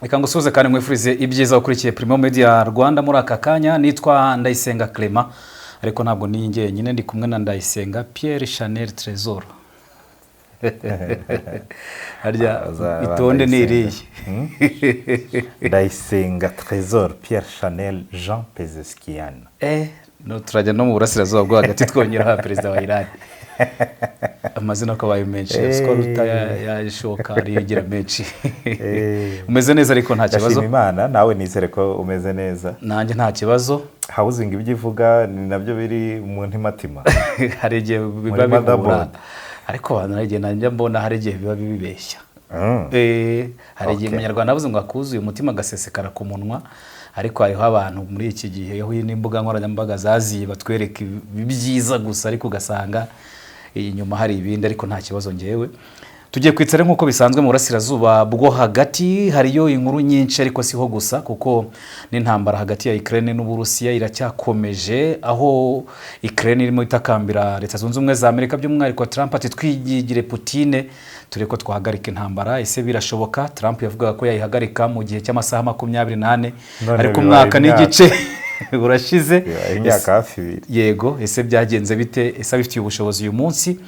Reka ngusuhuze kandi mwifurize ibyiza ukurikiye Primo Media Rwanda muri aka kanya. Nitwa Ndayisenga Clement, ariko ntabwo ni njyenyine, ndi kumwe na Ndayisenga Pierre Chanel Trésor. Harya itonde niriye. Ndayisenga Trésor Pierre Chanel Jean Pezeskian. No turajya no mu burasirazuba bwo hagati twongera perezida wa Iran. Amazina ko baye menshi, siko ruta yashoka arigira menshi. Umeze neza ariko nta kibazo. Ndashima Imana, nawe nizere ko umeze neza. Nanjye nta kibazo. Hawuzinga ibyivuga ni nabyo biri mu ntimatima. Hari igihe biba bibura. Ariko hanagiye nanjye mbona hari igihe biba bibeshya. Hari igihe umunyarwanda avuze ngo akuzuye umutima gasesekara ku munwa, ariko hariho abantu muri iki gihe yahuye n'imbuga nkoranyambaga zaziye batwereka ibyiza gusa, ariko ugasanga inyuma hari ibindi, ariko nta kibazo ngewe. Tugiye kwitsare nkuko bisanzwe mu burasirazuba bwo hagati. Hariyo inkuru nyinshi ariko siho gusa, kuko n'intambara hagati ya Ukraine n'Uburusiya iracyakomeje, aho Ukraine irimo itakambira Leta Zunze Ubumwe za Amerika by'umwihariko Trump ati twigigire Putin tureko twahagarika intambara. Ese birashoboka? Trump yavugaga ko yayihagarika mu gihe cy'amasaha 28, ariko umwaka n'igice urashize, imyaka hafi 2. Yego, ese byagenze bite? Ese bifitiye ubushobozi uyu munsi?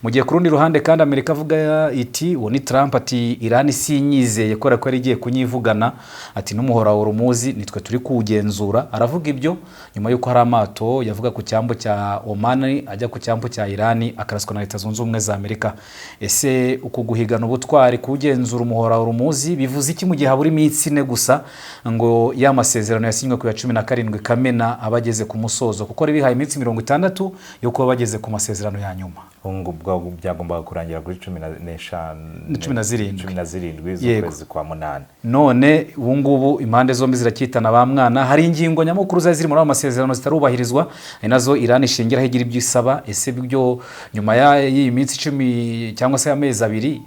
Mu gihe ku rundi ruhande kandi Amerika avuga iti uwo ni Trump ati Iran sinyizeye ko ari igiye kunyivugana, ati n'umuhora wa Hormuz nitwe turi kuwugenzura. Aravuga ibyo nyuma yuko hari amato yavuga ku cyambo cya Oman ajya ku cyambo cya Iran akaraswa na Leta Zunze Ubumwe za Amerika. Ese uku guhigana ubutwari kugenzura umuhora wa Hormuz bivuze iki mu gihe haburi iminsi 4 gusa ngo ya masezerano yasinywe ku ya 17 Kamena abageze ku musozo, kuko ari bihaye iminsi 60 yo kuba bageze ku masezerano ya nyuma? Ubwo byagombaga kurangira kuri 17 z'ukwezi kwa 8. None ubu ngubu impande zombi ziracyitana ba mwana. Hari ingingo nyamukuru ziri muri amasezerano zitarubahirizwa, nazo Iran ishingira higira ibyo isaba. Ese byo nyuma y'iyi minsi 10 cyangwa se amezi 2,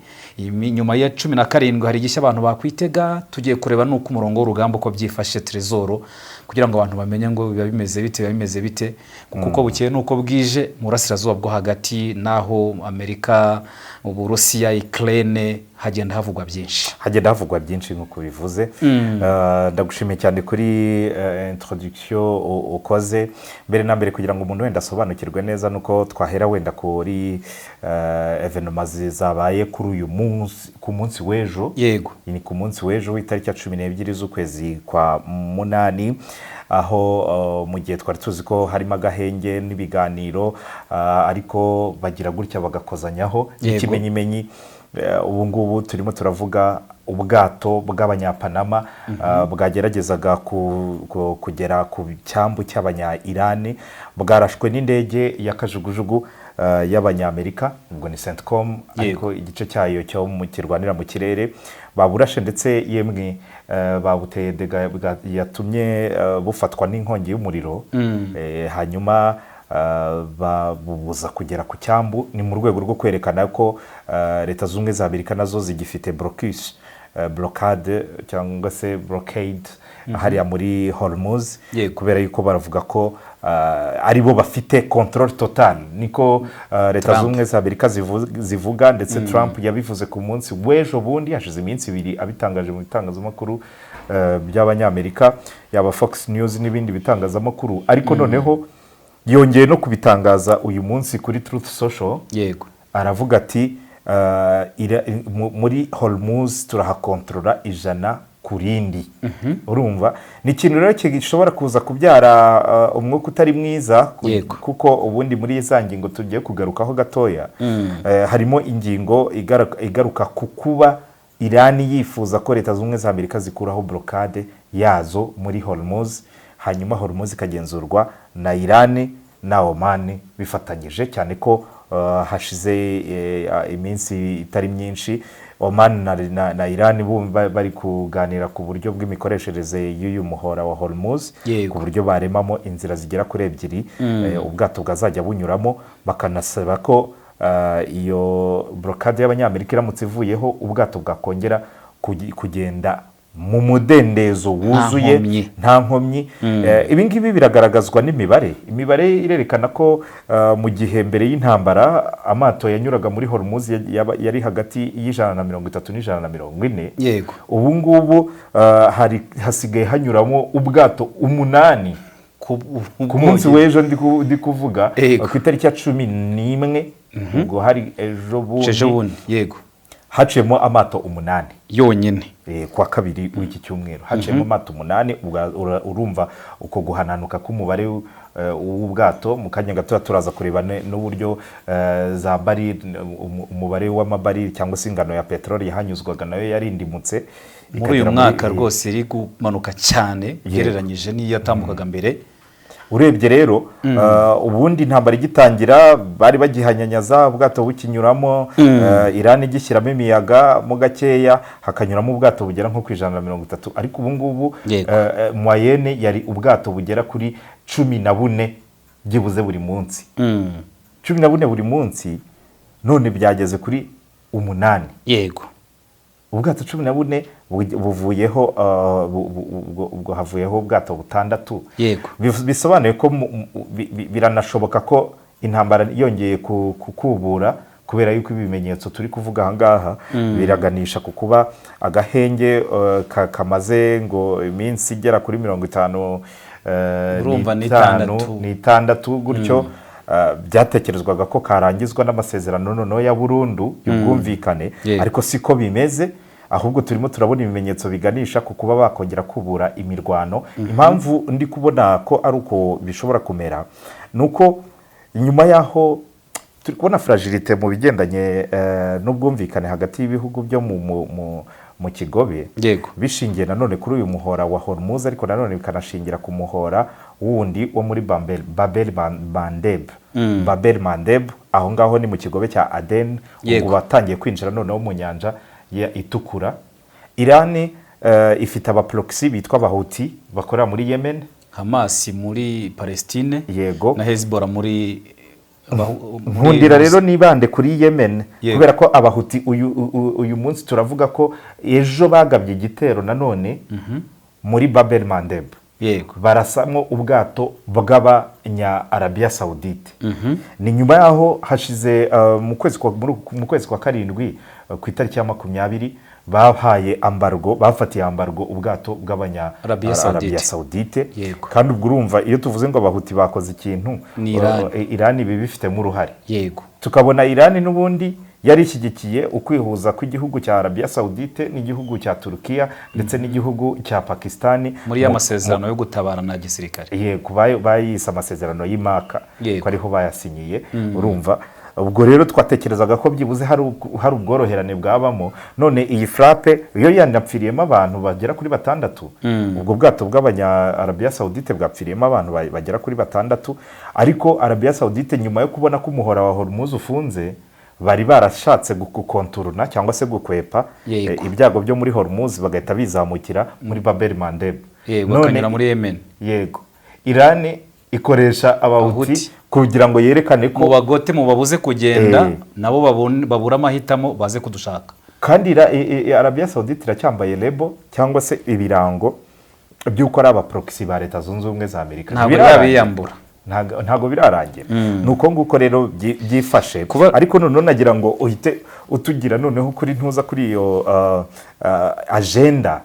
nyuma ya 17 hari igishya abantu bakwitega? Tugiye kureba nuko umurongo w'urugamba uko byifashe Trésor, kugira ngo abantu bamenye ngo biba bimeze bite, kuko bukeye nuko bwije mu burasirazuba bwo hagati, naho Amerika, Uburusiya, Ukraine hagenda havugwa byinshi nk'uko bivuze. Ndagushimiye cyane kuri introduction ukoze. Mbere na mbere kugira ngo umuntu wenda asobanukirwe neza nuko twahera wenda kuri evenements zabaye kuri uyu munsi, ku munsi w'ejo. Yego, ni ku munsi w'ejo w'itariki ya 12 z'ukwezi kwa 8, aho mu gihe twari tuzi ko harimo agahenge n'ibiganiro, ariko bagira gutya bagakozanyaho ikimenyimenyi. Ubu ngubu turimo turavuga ubwato bw'abanyapanama bwageragezaga kugera ku cyambu cy'abanya-Iran, bwarashwe n'indege y'akajugujugu y'abanyamerika, ubwo ni CENTCOM, ariko igice cyayo cyo mu kirwanira mu kirere baburashe, ndetse yemwe babuteye yatumye bufatwa n'inkongi y'umuriro. Hanyuma babubuza kugera ku cyambu. Ni mu rwego rwo kwerekana ko Leta Zunze Ubumwe za Amerika nazo zigifite blockade cyangwa se blockade hariya muri Hormuz, kubera yuko baravuga ko aribo bafite control total, niko Leta Zunze Ubumwe za Amerika zivuga, ndetse Trump yabivuze ku munsi w'ejo bundi, hashize iminsi 2 abitangaje mu bitangazamakuru by'abanyamerika, yaba Fox News n'ibindi bitangazamakuru. Ariko noneho yongeye no kubitangaza uyu munsi kuri Truth Social. Yego, aravuga ati muri Hormuz turahakontrola 100 kurindi. Urumva ni ikintu rero gishobora kuza kubyara umwuka utari mwiza, kuko ubundi muri za ngingo tugiye kugarukaho gatoya harimo ingingo igaruka ku kuba Iran yifuza ko Leta Zunze Ubumwe za Amerika zikuraho blockade yazo muri Hormuz, hanyuma Hormuz ikagenzurwa na Iran na Oman bifatanyije, cyane ko hashize iminsi itari myinshi Oman na Iran bari kuganira ku buryo bw'imikoreshereze y'uyu muhora wa Hormuz, ku buryo baremamo inzira zigera kuri 2 ubwato bwazajya bunyuramo. Bakanasaba ko iyo blockade y'abanyamerika iramutse ivuyeho ubwato bwakongera kugenda mu mudendezo wuzuye nta nkomyi. Ibi ngibi biragaragazwa n'imibare. Imibare irerekana ko mu gihe mbere y'intambara amato yanyuraga muri Hormuz yari hagati y'130 n'140. Yego. Ubu ngubu hasigaye hanyuramo ubwato 8 ku munsi w'ejo ndi kuvuga ku itariki ya 11 ubwo hari ejo bundi. Yego. Haciyemo amato 8 yonyine kwa kabiri w'iki cyumweru. Haciyemo amato 8. Urumva uko guhananuka k'umubare w'ubwato. Mu kanya gato turaza kureba n'uburyo za baril, umubare w'amabaril cyangwa se ingano ya peteroli yahanyuzwaga nayo yarindimutse muri uyu mwaka rwose iri kumanuka cyane ugereranyije n'iyo yatambukaga mbere. Urebye rero ubundi intambara igitangira bari bagihanyanyaza ubwato bukinyuramo, Iran igishyiramo imiyaga mu gakeya hakanyuramo ubwato bugera nko ku 130, ariko ubu ngubu moyenne yari ubwato bugera kuri 14 byibuze buri munsi. 14 buri munsi, none byageze kuri 8. Yego. Ubwato 14 buvuyeho ubwo havuyeho ubwato 6. Yego. Bisobanuye ko biranashoboka ko intambara yongeye kukubura, kubera yuko ibimenyetso turi kuvuga aha ngaha biraganisha ku kuba agahenge kamaze ngo iminsi igera kuri 56 gutyo. Byatekerezwaga ko karangizwa n'amasezerano noneho ya burundu y'ubwumvikane, ariko siko bimeze. Ahubwo turimo turabona ibimenyetso biganisha ku kuba bakongera kubura imirwano. Impamvu ndi kubona ko ari uko bishobora kumera nuko nyuma yaho turi kubona fragilité mu bigendanye n'ubwumvikane hagati y'ibihugu byo mu kigobe, bishingiye nanone kuri uyu muhora wa Hormuz, ariko nanone bikanashingira ku muhora wundi wo muri Babel Mandeb. Aho ngaho ni mu kigobe cya Aden, ubu batangiye kwinjira noneho mu nyanja itukura. Iran ifite abaproxy bitwa Abahuti bakorera muri Yemen, Hamas muri Palestine, yego, na Hezbollah muri nkundira rero nibande kuri Yemen, kubera ko Abahuti uyu munsi turavuga ko ejo bagabye igitero nanone muri Babel Mandeb. Yego. Barasamo ubwato bw'abanya Arabia Saudite. Ni nyuma yaho hashize mu kwezi kwa 7 ku itariki ya 20 bafatiye ambargo ubwato bw'abanya Arabia Saudite. Kandi ubwo urumva iyo tuvuze ngo Abahuti bakoze ikintu, Iran ibi bifitemo uruhare. Yego. Tukabona Iran n'ubundi yari ishyigikiye ukwihuza kw'igihugu cya Arabia Saudite n'igihugu cya Turkiya ndetse n'igihugu cya Pakistani muri amasezerano yo gutabara na gisirikare. Yego, bayise amasezerano y'Imaka, ko ariho bayasinyiye. Urumva ubwo rero twatekerezaga ko byibuze hari ubworoherane bwabamo. None iyi frappe yo yanapfiriyemo abantu bagera kuri 6. Ubwo bwato bw'abanya Arabia Saudite bwapfiriyemo abantu bagera kuri 6, ariko Arabia Saudite nyuma yo kubona ko umuhora wa Hormuz ufunze, bari barashatse gukonturuna cyangwa se gukwepa ibyago byo muri Hormuz, bagahita bizamukira muri Babel Mandeb. Bakanyura muri Yemen. Yego. Iran ikoresha Abahuti kugira ngo yerekane ko mubagote mubabuze kugenda, nabo babura amahitamo baze kudushaka. Kandi Arabia Saudite iracyambaye lebo cyangwa se ibirango by'uko ari abaproxy ba Leta Zunze Ubumwe za Amerika. Ntago birarangira. Nuko nguko rero byifashe. Ariko none nagira ngo uhite utugira noneho kuri ntuza kuri iyo agenda.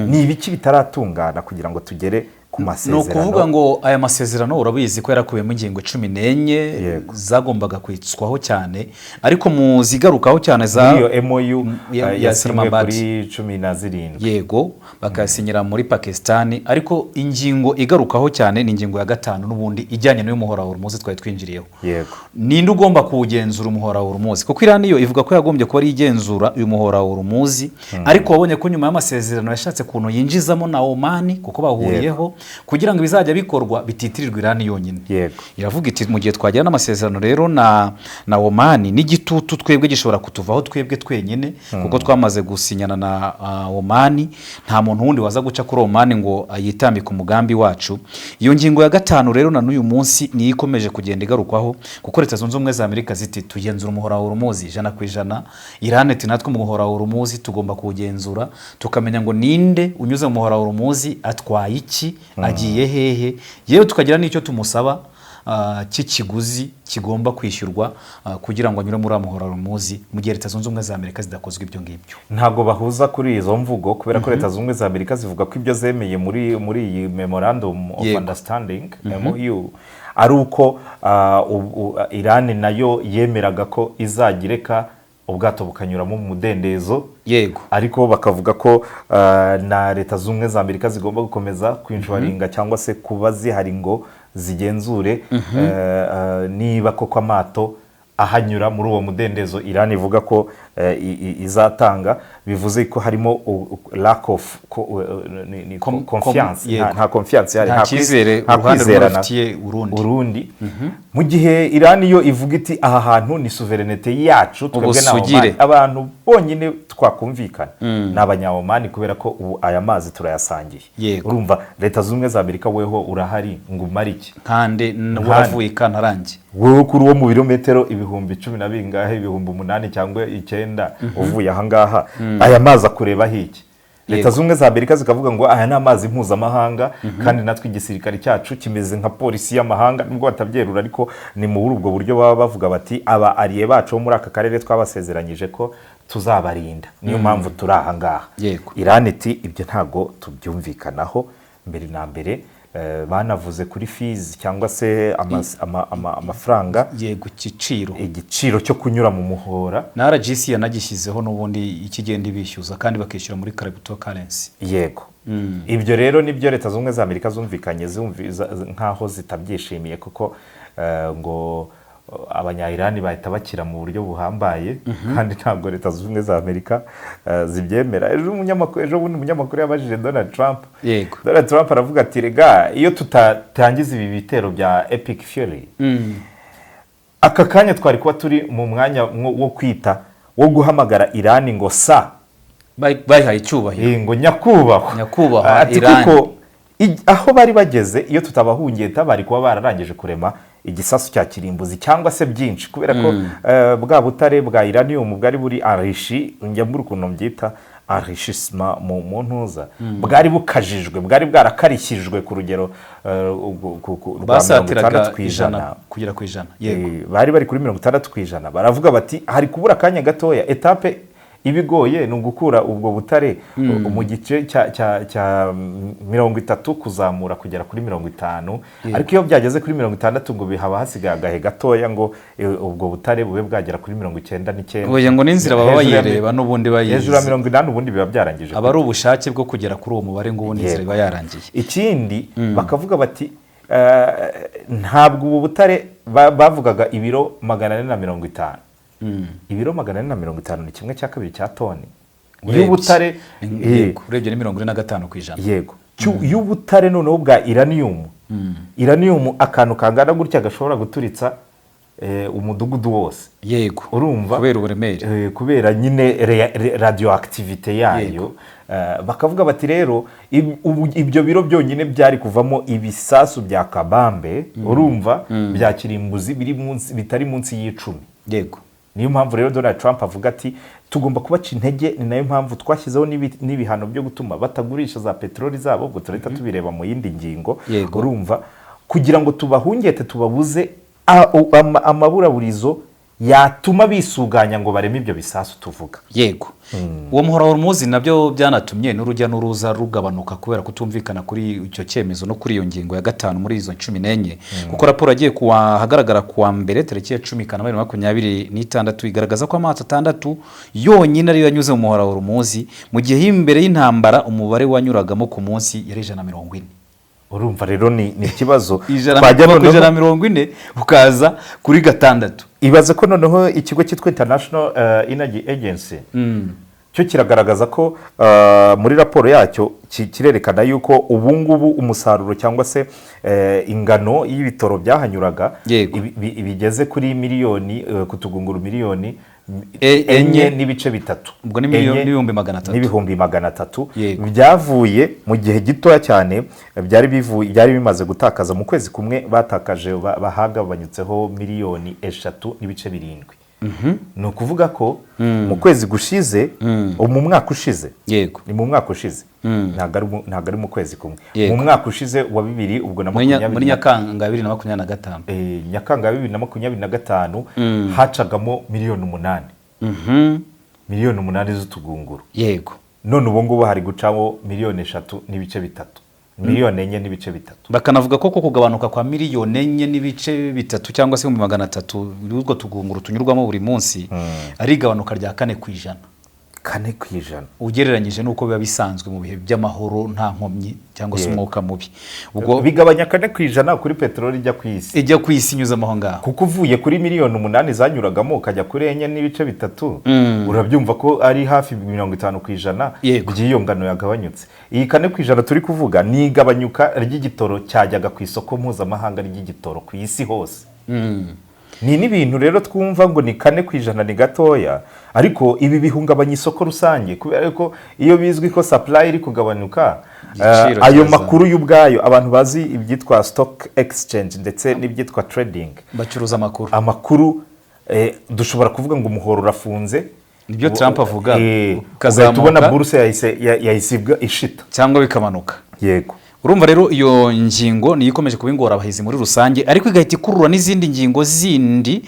Ni ibiki bitaratungana kugira ngo tugere ku masezerano? No kuvuga ngo aya masezerano urabizi ko yarakubiyemo ingingo 14 zagombaga kwitswaho cyane, ariko mu zigarukaho cyane za iyo MOU yasinywe kuri 17. Yego, bakasinyira muri Pakistani, ariko ingingo igarukaho cyane ni ingingo ya 5 n'ubundi ijyanye n'uyu muhora wa Hormuz twari twinjiriyeho. Yego. Ninde ugomba kuwugenzura umuhora wa Hormuz? Kuko Iran yo ivuga ko yagombye ko ari igenzura uyu muhora wa Hormuz, ariko wabonye ko nyuma y'amasezerano yashatse kuntu yinjizamo na Oman kuko bahuriyeho, kugira ngo bizajya bikorwa bititirirwa Irani yonyine. Yego. Iravuga iti mu gihe twagira n'amasezerano rero na Oman n'igitutu twebwe gishobora kutuvaho twebwe twenyine kuko twamaze gusinyana na Oman, nta muntu wundi waza guca kuri Oman ngo ayitambike umugambi wacu. Iyo ngingo ya 5 rero na n'uyu munsi niyo ikomeje kugenda igarukwaho kuko Leta Zunze Ubumwe za Amerika ziti tugenzura umuhora wa Hormuz 100%. Iran ati natwe umuhora wa Hormuz tugomba kuwugenzura tukamenya ngo ninde unyuze mu muhora wa Hormuz atwaye iki, agiye hehe, yewe tukagira n'icyo tumusaba cy'ikiguzi kigomba kwishyurwa kugira ngo anyure muri muhora wa Hormuz mu gihe Leta Zunze Ubumwe za Amerika zidakozwe ibyo ngibyo. Ntago bahuza kuri izo mvugo kubera ko Leta Zunze Ubumwe za Amerika zivuga ko ibyo zemeye muri iyi memorandum of understanding MOU ari uko Iran nayo yemeraga ko izagireka ubwato bukanyuramo mu mudendezo. Yego. Ariko bakavuga ko na Leta Zunze Ubumwe za Amerika zigomba gukomeza kwinjwaringa cyangwa se kuba zihari ngo zigenzure niba koko amato ahanyura muri uwo mudendezo Iran ivuga ko izatanga, bivuze ko harimo lack of confiance, nta confiance yari, nta kwizere rufitiye Urundi. Mu gihe Iran yo ivuga iti aha hantu ni sovereignty yacu twebwe na abantu bonyine twakumvikana n'abanya Oman kubera ko ubu aya mazi turayasangiye. Urumva Leta Zunze Ubumwe za Amerika weho urahari ngo umare iki kandi wavuye kanarangi wowe kuri wo mu birometero ibihumbi 10 na bingahe, ibihumbi 8 cyangwa 9 uvuye aha ngaha, aya mazi akureba hiki? Leta Zunze Ubumwe za Amerika zikavuga ngo aya ni amazi mpuzamahanga kandi natwe igisirikare cyacu kimeze nka polisi y'amahanga, nubwo batabyerura ariko ni muri ubwo buryo baba bavuga bati aba ariye bacu muri aka karere twabasezeranyije ko tuzabarinda, niyo mpamvu turi aha ngaha. Iran iti ibyo ntago tubyumvikanaho. Mbere na mbere banavuze kuri fees cyangwa se amafaranga, igiciro cyo kunyura mu muhora, na RGC yanagishyizeho n'ubundi ikigenda ibishyuza kandi bakishyura muri cryptocurrency. Yego. Ibyo rero nibyo Leta Zunze Ubumwe za Amerika zumvikanye nkaho zitabyishimiye kuko ngo abanya-Iran bahita bakira mu buryo buhambaye kandi ntabwo Leta Zunze Ubumwe za Amerika zibyemera. Ejo bundi umunyamakuru yabajije Donald Trump. Donald Trump aravuga ati rega iyo tutatangiza ibi bitero bya Epic Fury aka kanya twari kuba turi mu mwanya wo kwita wo guhamagara Iran ngo bayihaye icyubahiro ngo nyakubahwa Iran aho bari bageze. Iyo tutabahungiye bari kuba bararangije kurema igisasu cya kirimbuzi cyangwa se byinshi kubera ko bwa butare bwa uranium bwari buri arishi, njya muri ukuntu mbyita arishisma mu ntuza, bwari bukajijwe, bwari bwarakarishijwe ku rugero rwa 60% kugera ku 100. Bari bari kuri 60%. Baravuga bati hari kubura akanya gatoya, etape ibigoye ni ugukura ubwo butare mu gice cya 30 kuzamura kugera kuri 50, ariko iyo byageze kuri 60 ngo bihaba hasigaye agahe gatoya ngo ubwo butare bube bwagera kuri 99. Oya ngo n'inzira baba bayireba n'ubundi bayizi hejuru ya 80 ubundi biba byarangije, aba ari ubushake bwo kugera kuri uwo mubare ngo ubundi inzira iba yarangiye. Ikindi bakavuga bati ntabwo ubu butare bavugaga ibiro 450. Ibiro 450 ni kimwe cya kabiri cya toni y'ubutare. Urebye ni 45%. Yego. Y'ubutare noneho bwa uranium. Uranium akantu kangana gutya gashobora guturitsa umudugudu wose. Yego. Urumva kubera uburemere, kubera nyine radioactivity yayo. Bakavuga bati rero ibyo biro byonyine byari kuvamo ibisasu bya kabambe, urumva bya kirimbuzi bitari munsi y'10. Yego. Niyo mpamvu rero Donald Trump avuga ati tugomba kubaca intege, ni nayo mpamvu twashyizeho n'ibihano byo gutuma batagurisha za peteroli zabo, ubwo turahita tubireba mu yindi ngingo. Urumva kugira ngo tubahungete tubabuze amaburaburizo yatuma bisuganya ngo bareme ibyo bisasu tuvuga. Yego. Uwo muhora wa Hormuz nabyo byanatumye n'urujya n'uruza rugabanuka kubera kutumvikana kuri icyo cyemezo no kuri iyo ngingo ya 5 muri izo 14, kuko raporo agiye hagaragara kuwa mbere tariki ya 10 Kanama 2026 igaragaza ko amato 6 yonyine ari yanyuze mu muhora wa Hormuz, mu gihe imbere y'intambara umubare wanyuragamo ku munsi yari 140. Urumva rero ni ikibazo twajya no 140 ukaza kuri 6. Ibaze ko noneho ikigo cyitwa International Energy Agency cyo kiragaragaza ko muri raporo yacyo kirerekana yuko ubu ngubu umusaruro cyangwa se ingano y'ibitoro byahanyuraga bigeze kuri miliyoni kutugungura miliyoni enye n'ibice bitatu, ubwo n'ibihumbi magana atatu byavuye mu gihe gitoya cyane, byari bimaze gutakaza mu kwezi kumwe batakaje bahagabanyutseho miliyoni 3.7. ni ukuvuga ko mu kwezi gushize mu mwaka ushize, ni mu mwaka ushize, ntabwo ari mu kwezi kumwe, mu mwaka ushize wa 2000 ubwo na muri Nyakanga 2025, Nyakanga 2025 hacagamo miliyoni 8, miliyoni 8 z'utugunguru. Yego, none ubu ngubu hari gucaho miliyoni 3.3, miliyoni 4.3. bakanavuga ko kugabanuka kwa miliyoni 4.3 cyangwa se 300 y'utwo tugunguru tunyurwamo buri munsi ari igabanuka rya 4%. 4% ugereranyije nuko biba bisanzwe mu bihe by'amahoro nta nkomyi cyangwa se umwuka mubi. Ubwo bigabanya 4% kuri peteroli ijya ku isi inyuza amaho ngaho, kuko uvuye kuri miliyoni 8 zanyuragamo ukajya kuri 4.3, urabyumva ko ari hafi 50% by'iyo ngano yagabanyutse. Iyi 4% turi kuvuga ni igabanyuka ry'igitoro cyajyaga ku isoko mpuzamahanga ry'igitoro ku isi hose. Ni n'ibintu rero twumva ngo ni 4% ni gatoya, ariko ibi bihungabanya isoko rusange kubera ko iyo bizwi ko supply iri kugabanuka, ayo makuru y'ubwayo abantu bazi ibyitwa stock exchange ndetse n'ibyitwa trading bacuruza amakuru, dushobora kuvuga ngo umuhoro urafunze, nibyo Trump avuga, tubona buruse yahise ishita cyangwa bikamanuka. Yego, urumva rero iyo ngingo niyo ikomeje kuba ingorabahizi muri rusange, ariko igahita ikurura n'izindi ngingo zindi,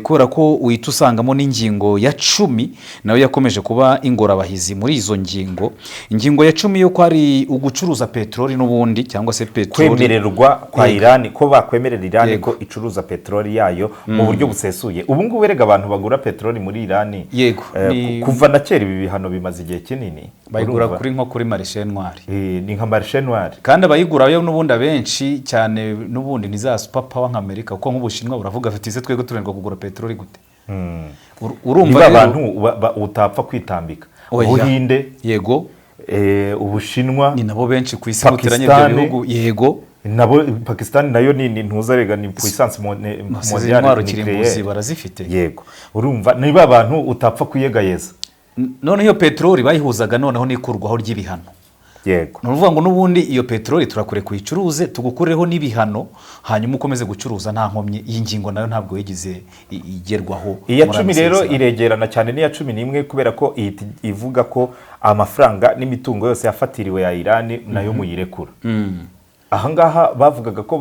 kubera ko uhita usangamo n'ingingo ya 10 nayo yakomeje kuba ingorabahizi muri izo ngingo. Ingingo ya 10 yo ko ari ugucuruza peteroli n'ubundi cyangwa se peteroli kwemererwa kwa Iran, ko bakwemerera Iran ko icuruza peteroli yayo mu buryo busesuye. Ubu ngubu berega abantu bagura peteroli muri Iran, kuva na kera ibi bihano bimaze igihe kinini, bayigura kuri Marché Noir, ni nka Marché Noir, kandi abayigura yo n'ubundi abenshi cyane n'ubundi ni za super power nka Amerika, kuko nk'Ubushinwa buravuga ati se twego turendwa kugura peteroli gute. Urumva rero abantu utapfa kwitambika. Ubuhinde, yego, Ubushinwa ni nabo benshi ku isi muteranye ibyo bihugu, yego, nabo Pakistan nayo ni ntuzarega ni puissance mondiale kirimbuzi barazifite. Yego, urumva niba abantu utapfa kuyegayeza. None iyo peteroli bayihuzaga noneho nikurwaho ry'ibihano. Yego, nuvuga ngo nubundi iyo peteroli turakure kuyicuruze tugukureho n'ibihano, hanyuma ukomeze gucuruza nta nkomye. Iyi ngingo nayo ntabwo yagize igerwaho. Iya 10 rero iregerana cyane n'iya 11 kubera ko ivuga ko amafaranga n'imitungo yose yafatiriwe ya Iran nayo muyirekura. Ahangaha bavugaga ko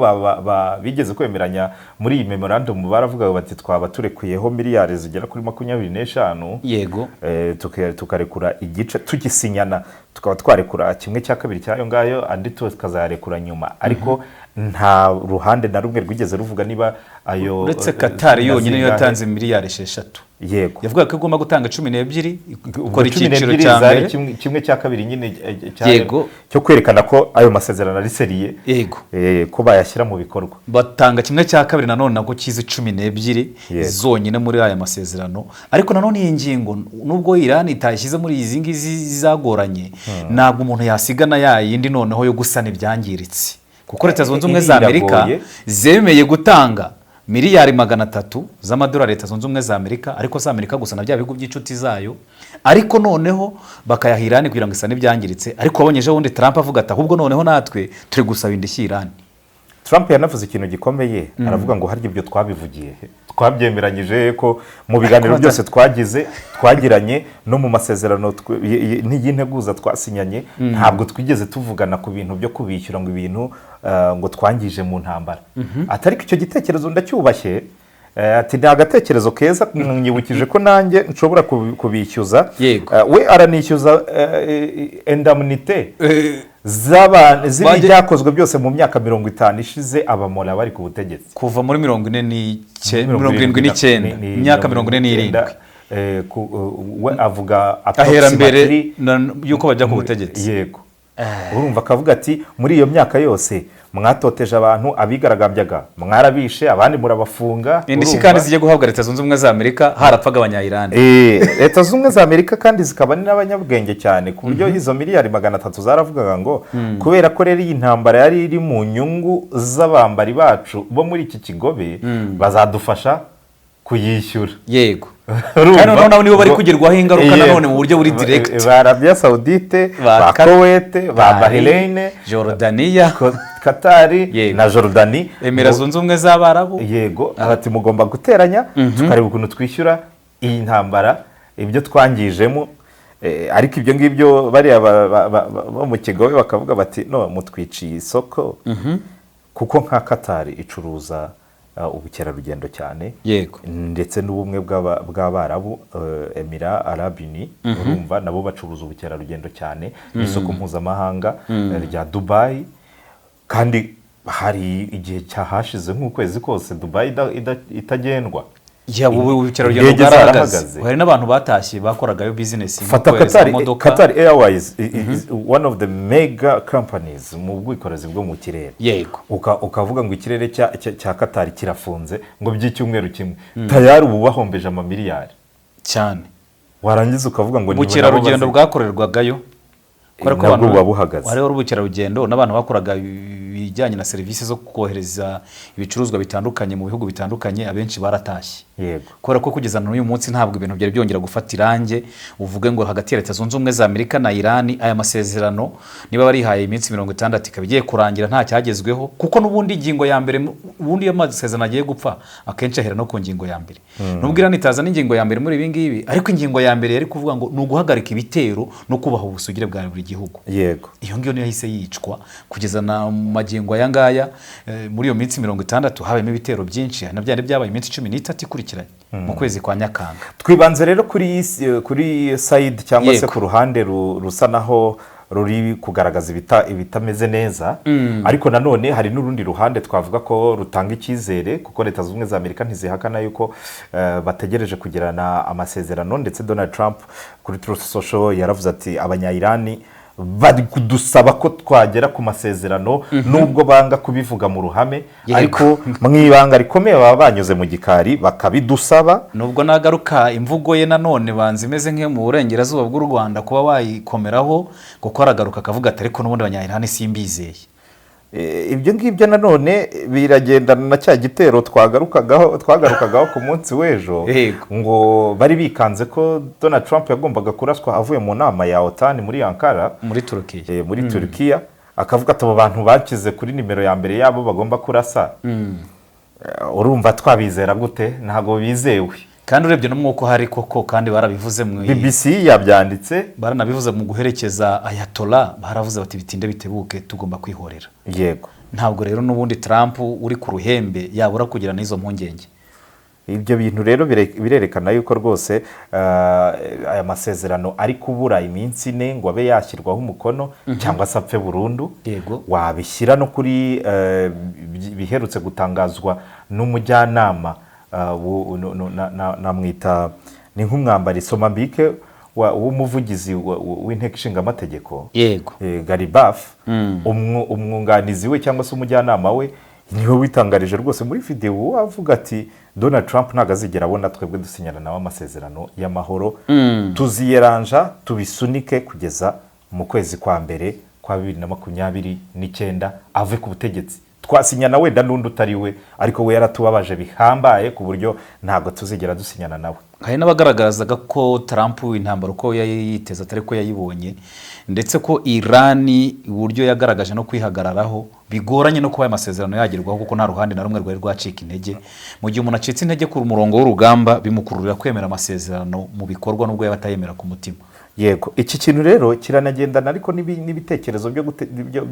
bigeze kwemeranya muri iyi memorandum, baravuga bati twaba turekuyeho miliyari zigera kuri 25. Yego, tukarekura igice tugisinyana, tukaba twarekura 1/2 cyayo ngayo, andi tukazarekura nyuma. Ariko nta ruhande na rumwe rwigeze ruvuga niba ayo, uretse Qatar yonyine yatanze miliyari 6. Yego, yavuga ko igomba gutanga 12 ukora icyiciro cya mbere 1/2 nyine cyo kwerekana ko ayo masezerano ari seriye. Yego, ko bayashyira mu bikorwa, batanga 1/2 nanone nako kize 12 zonyine muri aya masezerano. Ariko nanone iyi ngingo nubwo Iran itashyize muri izi ngizi zagoranye, ntabwo umuntu yasigana yindi noneho yo gusana ibyangiritse, kuko Leta Zunze Ubumwe za Amerika zemeye gutanga miliyari 300 z'amadolari Leta Zunze Ubumwe za Amerika, ariko za Amerika gusa na bya bihugu by'inshuti zayo, ariko noneho bakaya Iran kugira ngo isane ibyangiritse. Ariko wabonyeje wundi Trump avuga ati ahubwo noneho natwe turi gusaba indishyi Iran. Trump yanavuze ikintu gikomeye, aravuga ngo harya ibyo twabivugiye, twabyemeranyije ko mu biganiro byose twagiranye no mu masezerano y'integuza twasinyanye, ntabwo twigeze tuvugana ku bintu byo kubishyura ngo ibintu ngo twangije mu ntambara. Atari icyo gitekerezo ndacyubashye, ati ni agatekerezo keza, mwibukije ko nanjye nshobora kubishyuza. We aranishyuza indemnité z'ibyakozwe byose mu myaka 50 ishize abamora bari ku butegetsi, kuva muri 79 imyaka 47. We avuga ahera mbere yuko bajya ku butegetsi. Yego, urumva akavuga ati muri iyo myaka yose mwatoteje abantu, abigaragambyaga mwarabishe, abandi murabafunga. indishyi kandi zijya guhabwa leta zunze ubumwe za Amerika harapfaga abanyayirani. leta zunze ubumwe za Amerika kandi zikaba n'abanyabwenge cyane ku buryo izo miliyari 300 zaravugaga ngo kubera ko rero iyi ntambara yari iri mu nyungu z'abambari bacu bo muri iki kigobe bazadufasha kuyishyura. Yego kandi noneho nibo bari kugerwaho ingaruka nanone mu buryo buri direct. ba Arabia Saudite, ba Kuwait, ba Bahrain, Jordania, Katari na Jordani, Emirates zunze ubumwe z'Abarabu. Yego ati mugomba guteranya tukareba ukuntu twishyura iyi ntambara ibyo twangijemo. Ariko ibyo ngibyo bariya bo mu kigobe bakavuga bati no mutwiciye isoko kuko nka Katari icuruza ubukerarugendo cyane. Yego ndetse n'ubumwe bw'Abarabu, Emira Arabini, urumva nabo bacuruza ubukerarugendo cyane n'isoko mpuzamahanga rya Dubai. Kandi hari igihe cyahashize nk'ukwezi kose Dubai itagendwa. ubukerarugendo bwarahagaze. Hari n'abantu batashye bakoragayo business. Fata Qatar Airways is one of the mega companies mu bwikorezi bwo mu kirere. Yego ukavuga ngo ikirere cya Qatar kirafunze ngo by'icyumweru kimwe tayari ubu bahombeje amamiliyari cyane. Warangiza ukavuga ngo ubukerarugendo bwakorerwagayo nabwo buba buhagaze. Hariho ubukerarugendo n'abantu bakoraga ibijyanye na serivisi zo kohereza ibicuruzwa bitandukanye mu bihugu bitandukanye, abenshi baratashye. Yego kubera ko kugeza n'uyu munsi ntabwo ibintu byari byongera gufata irange uvuge ngo hagati ya leta zunze ubumwe za Amerika na Iran aya masezerano niba barihaye iminsi 60 ikabigiye kurangira nta cyagezweho, kuko n'ubundi ingingo ya mbere ubundi y'amasezerano agiye gupfa akenshi ahera no ku ngingo ya mbere. Nubwo Iran itaza n'ingingo ya mbere muri ibi ngibi, ariko ingingo ya mbere yari kuvuga ngo nuguhagarika ibitero no kubaha ubusugire bwa buri gihugu. Yego iyo ngiyo niyo yahise yicwa kugeza na magingo aya ngaya. Muri iyo minsi 60 habayemo ibitero byinshi, na byari byabaye iminsi 13 ikurikiranye mu kwezi kwa Nyakanga. Twibanze rero kuri side cyangwa se ku ruhande rusa naho ruri kugaragaza ibitameze neza, ariko nanone hari n'urundi ruhande twavuga ko rutanga icyizere, kuko leta zunze ubumwe za Amerika ntizihakana yuko bategereje kugirana amasezerano. Ndetse Donald Trump kuri Truth Social yaravuze ati abanyayirani bari kudusaba ko twagera ku masezerano nubwo banga kubivuga mu ruhame, ariko mu ibanga rikomeye baba banyuze mu gikari bakabidusaba. Nubwo nagaruka imvugo ye nanone banze imeze nk'iyo mu burengerazuba bw'u Rwanda kuba wayikomeraho, kuko aragaruka akavuga ati ariko n'ubundi abanyayirani simbizeye. Ibyo ngibyo nanone biragendana na cya gitero twagarukagaho ku munsi w'ejo ngo bari bikanze ko Donald Trump yagombaga kuraswa avuye mu nama ya OTAN muri Ankara muri Turukiya, akavuga ati abo bantu bakize kuri nimero ya mbere yabo bagomba kurasa. Urumva twabizera gute? Ntago bizewe. Kandi urebye n'umwuko hari koko, kandi barabivuze mu BBC yabyanditse, baranabivuze mu guherekeza Ayatollah, baravuze bati bitinde bitebuke tugomba kwihorera. Yego ntabwo rero n'ubundi Trump uri ku ruhembe yabura kugira n'izo mpungenge. Ibyo bintu rero birerekana yuko rwose aya masezerano ari kubura iminsi 4 ngo abe yashyirwaho umukono cyangwa se apfe burundu. Yego wabishyira no kuri biherutse gutangazwa n'umujyanama namwita ni nk'umwambari Somambike w'umuvugizi w'inteko ishinga amategeko. Yego Garibaf, umwunganizi we cyangwa se umujyanama we niwe witangarije rwose muri video avuga ati Donald Trump ntago azigera abona twebwe dusinyana nawe amasezerano y'amahoro, tuziyeranja tubisunike kugeza mu kwezi kwa mbere kwa 2029 ave ku butegetsi. Twasinyana wenda n'undi utari we, ariko we yaratubabaje bihambaye ku buryo ntago tuzigera dusinyana nawe. Hari n'abagaragazaga ko Trump intambara uko yayiteza atari ko yayibonye, ndetse ko Iran uburyo yagaragaje no kwihagararaho bigoranye no kuba amasezerano yagerwaho, kuko nta ruhande na rumwe rwari rwacika intege. Mu gihe umuntu acitse intege ku murongo w'urugamba bimukururira kwemera amasezerano mu bikorwa nubwo yabatayemera ku mutima. Yego iki kintu rero kiranagendana ariko n'ibitekerezo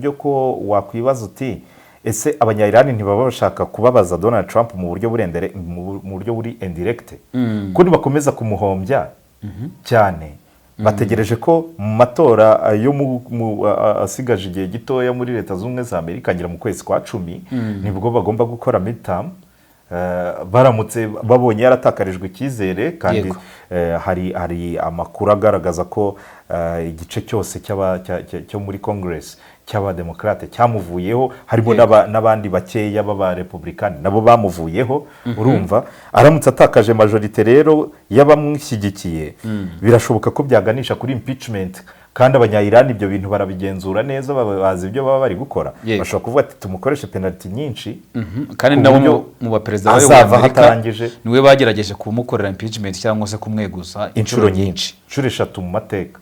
byo ko wakwibaza uti ese abanyayirani ntibaba bashaka kubabaza Donald Trump mu buryo buri indirect, ko bakomeza kumuhombya cyane. Bategereje ko mu matora yo asigaje igihe gitoya muri leta zunze ubumwe za Amerika ngira mu kwezi kwa 10 nibwo bagomba gukora midterm baramutse babonye yaratakarijwe icyizere kandi hari amakuru agaragaza ko igice cyose cyo muri Congress cy'abademokarate cyamuvuyeho, harimo n'abandi bakeya b'abarepublikani nabo bamuvuyeho. Urumva aramutse atakaje majorite rero y'abamushyigikiye, birashoboka ko byaganisha kuri impeachment, kandi abanyayirani ibyo bintu barabigenzura neza, bazi ibyo baba bari gukora. Bashobora kuvuga ati tumukoreshe penalty nyinshi, kandi nabo mu baperezida w'Amerika niwe bagerageje kumukorera impeachment cyangwa se kumweguza inshuro nyinshi, inshuro 3 mu mateka.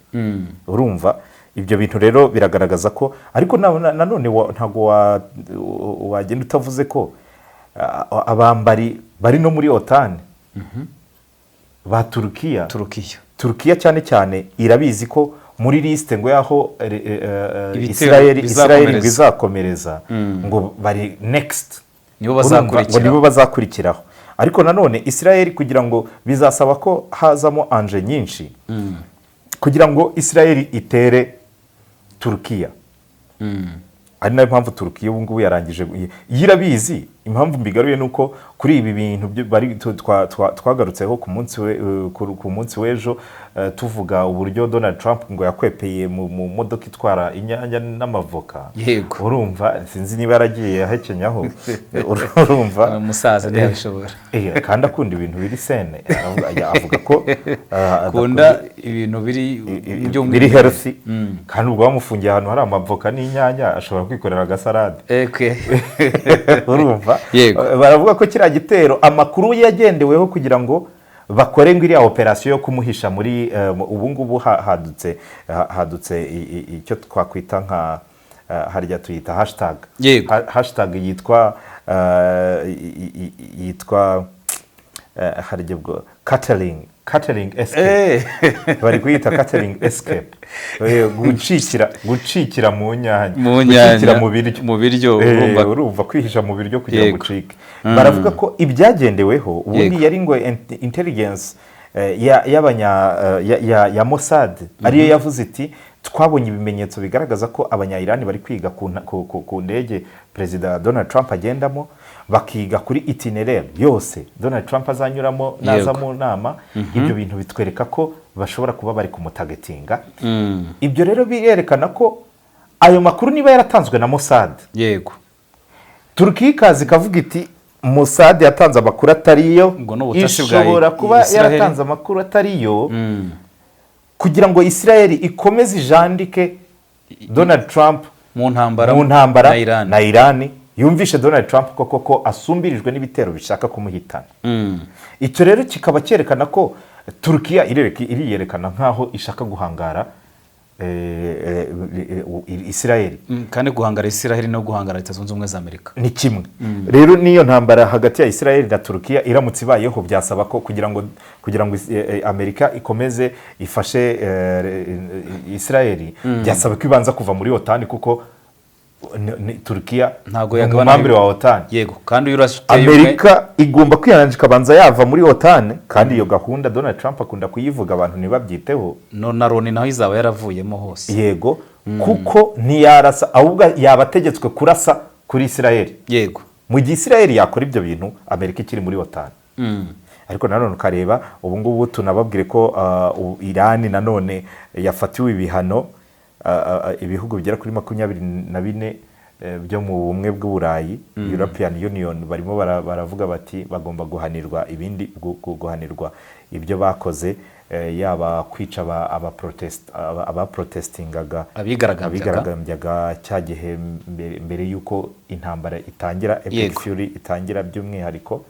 Urumva ibyo bintu rero biragaragaza ko, ariko nanone ntago wagenda utavuze ko abambari bari no muri OTAN ba Turukiya cyane cyane irabizi ko muri liste ngo yaho Israeli izakomereza ngo bari next, nibo bazakurikiraho. Ariko nanone Israeli kugira ngo bizasaba ko hazamo anje nyinshi kugira ngo Israeli itere Turukiya. Ari nayo mpamvu Turukiya ubu ngubu yarangije yirabizi. Impamvu mbigaruye nuko kuri ibi bintu bari twagarutseho ku munsi w'ejo, tuvuga uburyo Donald Trump ngo yakwepeye mu modoka itwara inyanya n'amavoka. Urumva sinzi niba yaragiye ahekenyaho. Urumva umusaza ntiyabishobora, kandi akunda ibintu biri sene. Avuga ko akunda ibintu biri healthy, kandi ubwo bamufungiye ahantu hari amavoka n'inyanya ashobora kwikorera agasarade. Urumva baravuga ko kiriya gitero amakuru yagendeweho kugira ngo bakore ngo iriya operasiyo yo kumuhisha muri ubu ngubu hadutse icyo twakwita nka harya tuyita hashtag yitwa harya bwo catering escape. Bari kuyita catering escape, gucikira mu nyanya, gucikira mu biryo. Urumva kwihisha mu biryo kugira ngo ucike. Baravuga ko ibyagendeweho ubundi yari ngo intelligence ya Mossad ariyo yavuze iti twabonye ibimenyetso bigaragaza ko abanyayirani bari kwiga ku ndege Perezida Donald Trump agendamo, bakiga kuri itinerary yose Donald Trump azanyuramo naza mu nama. Ibyo bintu bitwereka ko bashobora kuba bari kumutagetinga. Ibyo rero birerekana ko ayo makuru niba yaratanzwe na Mossad, Turukiya ikazi kavuga iti Mossad yatanze amakuru atariyo, ishobora kuba yaratanze amakuru atariyo kugira ngo Israeli ikomeze ijandike Donald Trump mu ntambara na Irani, yumvishe Donald Trump koko asumbirijwe n'ibitero bishaka kumuhitana. Icyo rero kikaba cyerekana ko Turukiya iriyerekana nkaho ishaka guhangara Israeli, kandi guhangara Israeli no guhangara Leta Zunze Ubumwe za Amerika ni kimwe. Rero niyo ntambara hagati ya Israeli na Turukiya iramutse ibayeho, byasaba ko kugira ngo Amerika ikomeze ifashe Israeli, byasaba ko ibanza kuva muri OTAN, kuko Turukiya ntabwo membre wa OTAN. Yego, kandi Amerika igomba kwihananira ikabanza yava muri OTAN, kandi iyo gahunda Donald Trump akunda kuyivuga abantu ntibabyiteho. Na Loni naho izaba yaravuyemo hose. Yego, kuko ntiyarasa, ahubwo yabategetswe kurasa kuri Israeli. Yego, mu gihe Israeli yakora ibyo bintu Amerika ikiri muri OTAN. Ariko nanone ukareba ubu ngubu tunababwire ko Irani nanone yafatiwe ibihano, ibihugu bigera kuri 24 byo mu bumwe bw'Uburayi, European Union, barimo baravuga bati bagomba guhanirwa guhanirwa ibyo bakoze, yaba kwica abaprotestingaga, abigaragambyaga cyagihe mbere yuko intambara itangira, Epic Fury itangira by'umwihariko.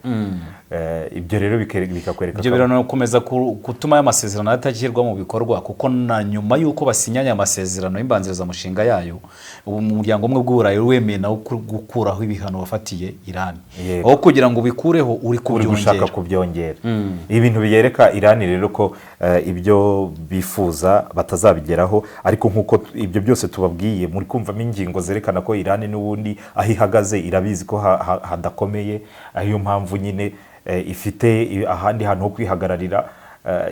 Ibyo rero bikakwereka ibyo biranakomeza gutuma y'amasezerano atashyirwa mu bikorwa, kuko na nyuma yuko basinyanya amasezerano y'imbanzirizamushinga yayo, umuryango umwe bw'Uburayi wemeye nawo gukuraho ibihano wafatiye Iran, aho kugira ngo bikureho uri gushaka kubyongera. Ibintu biyereka Iran rero ko ibyo bifuza batazabigeraho, ariko nkuko ibyo byose tubabwiye muri kumvamo ingingo zerekana ko Iran n'ubundi aho ihagaze irabizi ko hadakomeye, ariyo mpamvu nyine ifite ahandi hantu ho kwihagararira,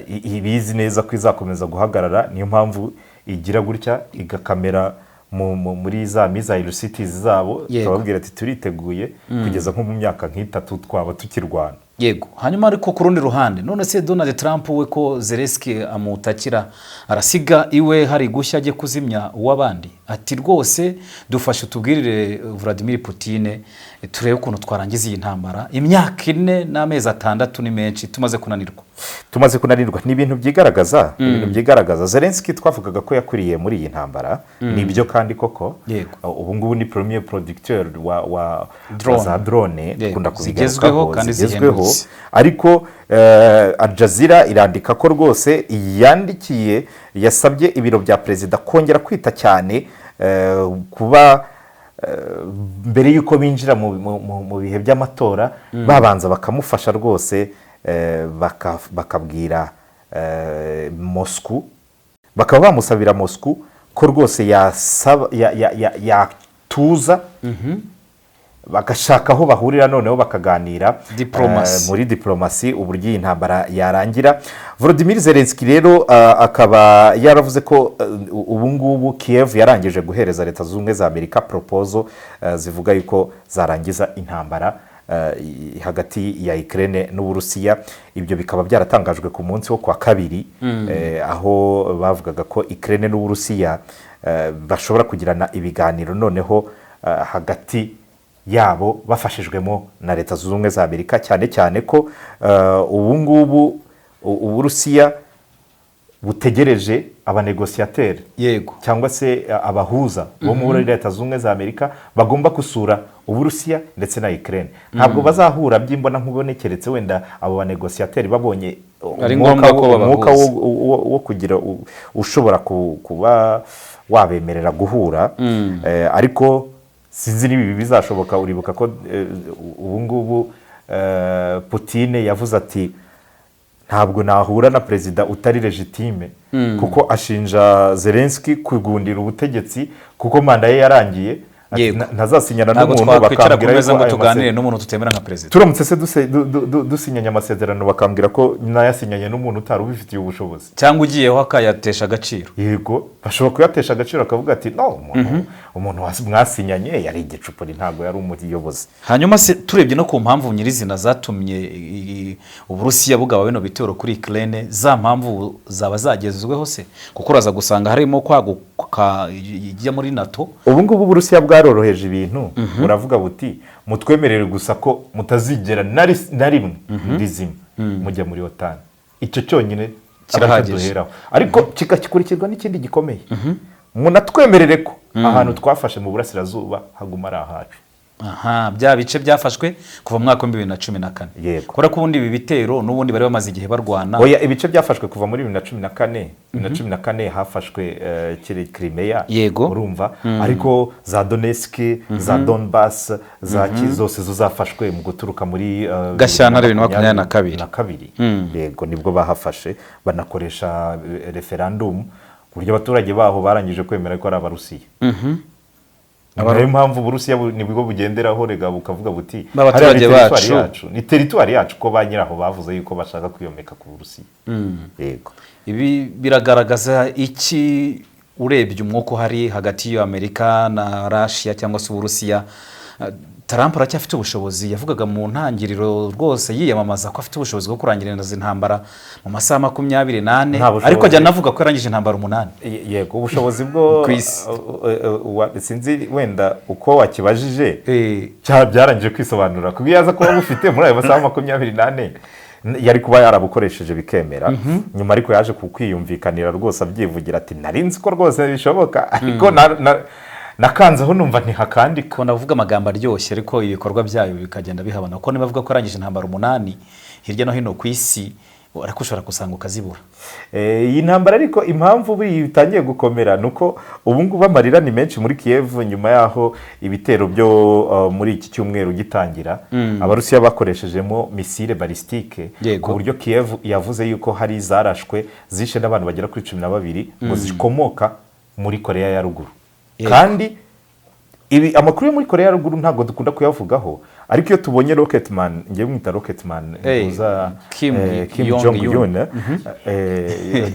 ibizi neza ko izakomeza guhagarara. Niyo mpamvu igira gutya igakamera muri za missile cities zabo tukababwira ati turiteguye kugeza nko mu myaka nk'itatu twaba tukirwana. Yego, hanyuma ariko ku rundi ruhande none se Donald Trump we ko Zelensky amutakira arasiga iwe hari gushya ajye kuzimya uw'abandi, ati rwose dufashe tubwirire Vladimir Putin turebe ukuntu twarangiza iyi ntambara, imyaka 4 n'amezi 6 ni menshi tumaze kunanirwa. Ni ibintu byigaragaza Zelensky twavugaga ko yakuriye muri iyi ntambara, nibyo kandi koko ubu ngubu ni premier producteur wa za drone dukunda kuzigarukaho kandi zigezweho, ariko Al Jazeera irandika ko rwose yasabye ibiro bya perezida kongera kwita cyane kuba mbere y'uko binjira mu bihe by'amatora babanza bakamufasha rwose, bakabwira Moscow, bakaba bamusabira Moscow ko rwose yatuza bagashaka aho bahurira noneho bakaganira muri diplomasi uburyo iyi ntambara yarangira. Volodymyr Zelensky rero akaba yaravuze ko ubu ngubu Kiev yarangije guhereza Leta Zunze Ubumwe za Amerika proposal zivuga yuko zarangiza intambara hagati ya Ukraine n'Uburusiya. Ibyo bikaba byaratangajwe ku munsi wo kwa kabiri, aho bavugaga ko Ukraine n'Uburusiya bashobora kugirana ibiganiro noneho hagati yabo bafashijwemo na Leta Zunze Ubumwe za Amerika, cyane ko ubu ngubu Uburusiya butegereje abanegosiyateri cyangwa se abahuza bo muri Leta Zunze Ubumwe za Amerika bagomba gusura Uburusiya ndetse na Ukraine. Ntabwo bazahura by'imbona nkubone keretse wenda abo banegosiyateri babonye umwuka wo kugira ushobora kuba wabemerera guhura, ariko sinzi nibi bizashoboka. Uribuka ko ubu ngubu Putin yavuze ati ntabwo nahura na perezida utari legitime, kuko ashinja Zelensky kugundira ubutegetsi kuko manda ye yarangiye. Ntazasinyana n'umuntu bakambwira yuko tuganire n'umuntu tutemera nka perezida. Turamutse se dusinyanye amasezerano bakambwira ko nayasinyanye n'umuntu utari ubifitiye ubushobozi, cyangwa ugiyeho akayatesha agaciro. Yego, bashobora kuyatesha agaciro akavuga ati no, umuntu mwasinyanye yari igicupuri, ntabwo yari umuyobozi. Hanyuma se turebye no ku mpamvu nyirizina zatumye Uburusiya bugaba bino bitero kuri Ukraine, za mpamvu zaba zagezweho se, kuko uraza gusanga harimo kwaguka ijya muri NATO. Ubu ngubu Uburusiya bwaroroheje ibintu, buravuga buti mutwemerere gusa ko mutazigera na rimwe rizima mujya muri OTAN. Icyo cyonyine kirahagije, ariko kigakurikirwa n'ikindi gikomeye, munatwemerere ko ahantu twafashe mu burasirazuba haguma ari ahacu. Bya bice byafashwe kuva mu mwaka wa 2014. Kubera ko ubundi ibi bitero n'ubundi bari bamaze igihe barwana. Oya, ibice byafashwe kuva muri 2014 hafashwe Crimea, urumva, ariko za Donetsk, za Donbass, za zose zafashwe mu guturuka muri Gashyantare 2022. Yego, nibwo bahafashe banakoresha referendum ku buryo abaturage baho barangije kwemera ko ari Abarusiya. Niyo mpamvu Uburusiya nibwo bugenderaho rega bukavuga buti abaturage bacu ni territoire yacu, ko banyiraho bavuze yuko bashaka kwiyomeka ku Burusiya. Yego, ibi biragaragaza iki urebye umwuko hari hagati y'Amerika na Russia cyangwa se Uburusiya? Trump aracyafite ubushobozi, yavugaga mu ntangiriro rwose yiyamamaza ko afite ubushobozi bwo kurangirana intambara mu masaha 28, ariko ajya navuga ko yarangije intambara 8. Yego, ubushobozi bwo sinzi wenda uko wakibajije byarangije kwisobanura, kuko yaza kuba bufite muri ayo masaha 28 yari kuba yarabukoresheje bikemera. Nyuma ariko yaje kukwiyumvikanira rwose abyivugira ati narinzi ko rwose bishoboka, ariko nakanzeho numva ntihakandika. Ko navuga amagambo aryoshye ariko ibikorwa byayo bikagenda bihabana, ko nibavuga ko arangije intambara 8 hirya no hino ku isi, ariko ushobora kusanga ukazibura. Iyi ntambara ariko impamvu bitangiye gukomera nuko ubu ngubu amarira ni menshi muri Kiev nyuma yaho ibitero byo muri iki cyumweru gitangira. Abarusiya bakoreshejemo misile balistike ku buryo Kiev yavuze yuko hari zarashwe zishe n'abantu bagera kuri 12 ngo zikomoka muri Korea ya Ruguru. Kandi ibi amakuru yo muri Korea ya ruguru ntabwo dukunda kuyavugaho, ariko iyo tubonye Rocketman, ngewe mwita Rocketman uza Kim Jong Un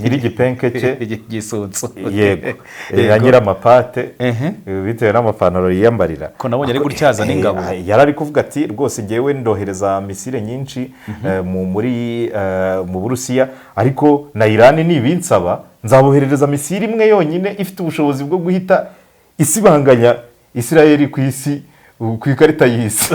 nyiri igipenke cye gisutsu, yego yanyira amapate bitewe n'amapantaro yiyambarira, ko nabonye ari gutyaza n'ingabo, yarari kuvuga ati rwose ngewe ndohereza misile nyinshi mu Burusiya, ariko na Iran nibinsaba nzaboherereza misile imwe yonyine ifite ubushobozi bwo guhita isibanganya Israel ku isi, ku ikarita y'isi.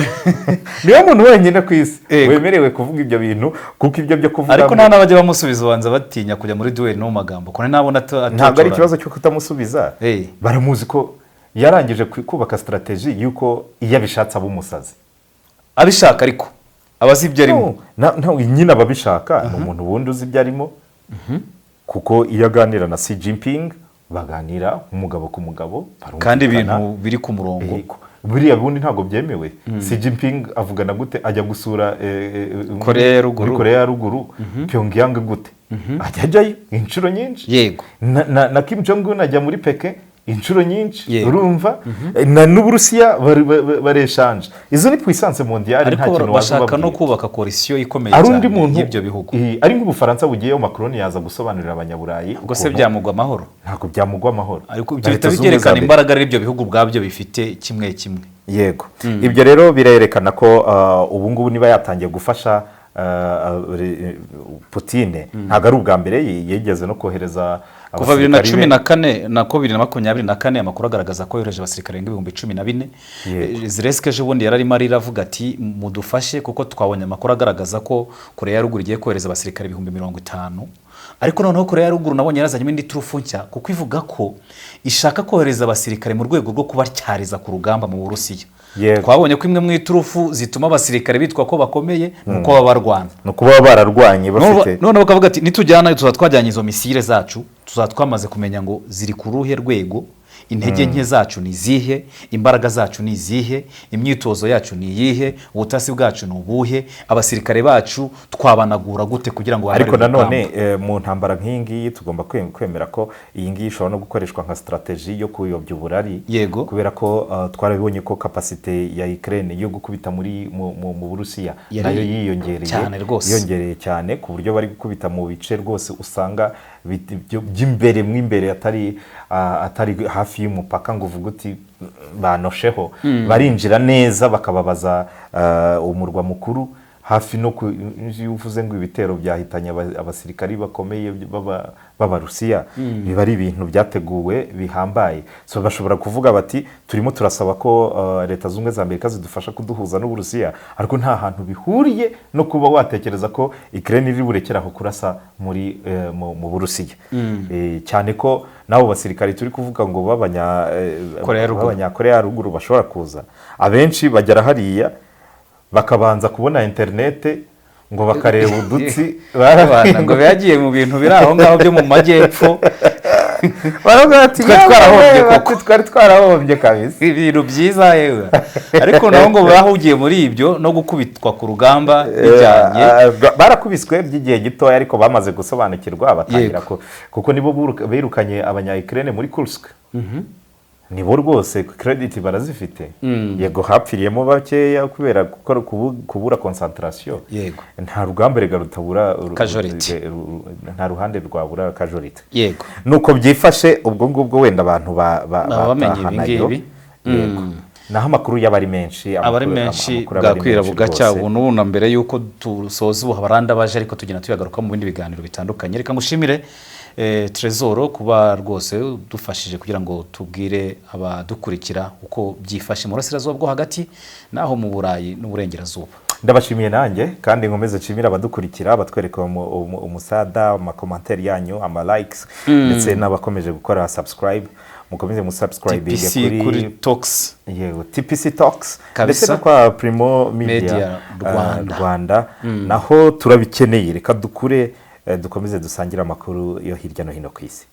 Niyo muntu wenyine ku isi wemerewe kuvuga ibyo bintu, kuko ibyo byo kuvuga ariko nta n'abajya bamusubiza ubanza batinya kujya muri duel no magambo, ko nabona ntabwo ari ikibazo cyo kutamusubiza, baramuzi ko yarangije kubaka strategy yuko iyo abishatse aba umusazi, abishaka ariko abazi ibyo arimo, nyine ababishaka ni umuntu wundi uzi ibyo arimo, kuko iyo aganira na Xi Jinping baganira umugabo ku mugabo, kandi ibintu biri ku murongo. Buriya bundi ntabwo byemewe. Xi Jinping avugana gute ajya gusura Korea ya ruguru Pyongyang gute, ajyayo inshuro nyinshi, yego na Kim Jong Un ajya muri Peking inshuro nyinshi, urumva n'Uburusiya bareshanje, izo ni puissance mondiale, nta kintu bashaka no kubaka coalition ikomeye cyane y'ibyo bihugu, ari nk'Ubufaransa bugiyeyo Macron yaza gusobanurira abanyaburayi, ubwo se byamugwa amahoro? Ntabwo byamugwa amahoro, ariko ibyo byerekana imbaraga ari ibyo bihugu bwabyo bifite kimwe kimwe. Yego ibyo rero birerekana ko ubu ngubu niba yatangiye gufasha Putin, ntabwo ari ubwa mbere yigeze no kohereza kuva 2014 na 2024 amakuru agaragaza ko yohereje abasirikare ibihumbi 14. Zelensky ejo bundi yararimo aravuga ati mudufashe kuko twabonye amakuru agaragaza ko Korea ya ruguru igiye kohereza abasirikare ibihumbi 50, ariko noneho Korea ya ruguru nabonye yarazanye indi turufu nshya, kuko ivuga ko ishaka kohereza abasirikare mu rwego rwo kubatyariza ku rugamba mu Burusiya. Twabonye ko imwe mu iturufu zituma abasirikare bitwa ko bakomeye nuko baba barwana, nuko baba bararwanye bafite, none bakavuga ati nitujyana twajyanye izo misile zacu twamaze kumenya ngo ziri ku ruhe rwego, intege nke zacu ni zihe, imbaraga zacu ni zihe, imyitozo yacu ni yihe, ubutasi bwacu ni ubuhe, abasirikare bacu twabanagura gute kugira ngo ariko nanone mu ntambara nk'iyi ngiyi tugomba kwemera ko iyi ngiyi ishobora no gukoreshwa nka strategy yo kuyobya uburari, kubera ko twarabibonye ko capacity ya Ukraine yo gukubita mu Burusiya nayo yiyongereye cyane ku buryo bari gukubita mu bice rwose usanga by'imbere mw'imbere atari hafi y'umupaka ngo uvuge uti banosheho, barinjira neza bakababaza umurwa mukuru hafi, no uvuze ngo ibitero byahitanye abasirikari bakomeye b'Abarusiya, biba ari ibintu byateguwe bihambaye. So bashobora kuvuga bati turimo turasaba ko leta zunze za Amerika zidufasha kuduhuza n'Uburusiya, ariko nta hantu bihuriye no kuba watekereza ko Ukraine iri burekeraho kurasa mu Burusiya, cyane ko nabo basirikari turi kuvuga ngo b'Abanyakorea ya ruguru bashobora kuza, abenshi bagera hariya bakabanza kubona interinete ngo bakareba udutsi ngo byagiye mu bintu biri aho ngaho byo mu majyepfo, twari twarahombye kabisa, ibintu byiza yewe, ariko nabo ngo bahugiye muri ibyo no gukubitwa ku rugamba bijyanye, barakubiswe by'igihe gitoya ariko bamaze gusobanukirwa batangira kuko nibo birukanye abanya-Ukraine muri Kursk, nibo rwose credit barazifite, yego hapfiriyemo bakeya kubera kubura concentration, yego nta rugamba rega rutabura nta ruhande rwabura casualty, yego nuko byifashe ubwo ngubwo wenda abantu batahanayo, yego naho amakuru y'abari menshi bwakwira bugacya ubu na mbere yuko tusoza ubu habaranda baje, ariko tugenda tuyagaruka mu bindi biganiro bitandukanye. Reka ngushimire Trezor kuba rwose dufashije kugira ngo tubwire abadukurikira uko byifashe mu burasirazuba bwo hagati naho mu Burayi n'uburengerazuba. Ndabashimiye nanjye kandi nkomeze nshimira abadukurikira batwereka umusada, amakomentari yanyu, ama-likes ndetse n'abakomeje gukora subscribe, mukomeze musubscribe kuri Talks, yego TPC Talks ndetse no kwa Primo Media Rwanda, naho turabikeneye, reka dukure dukomeze dusangira amakuru yo hirya no hino ku isi.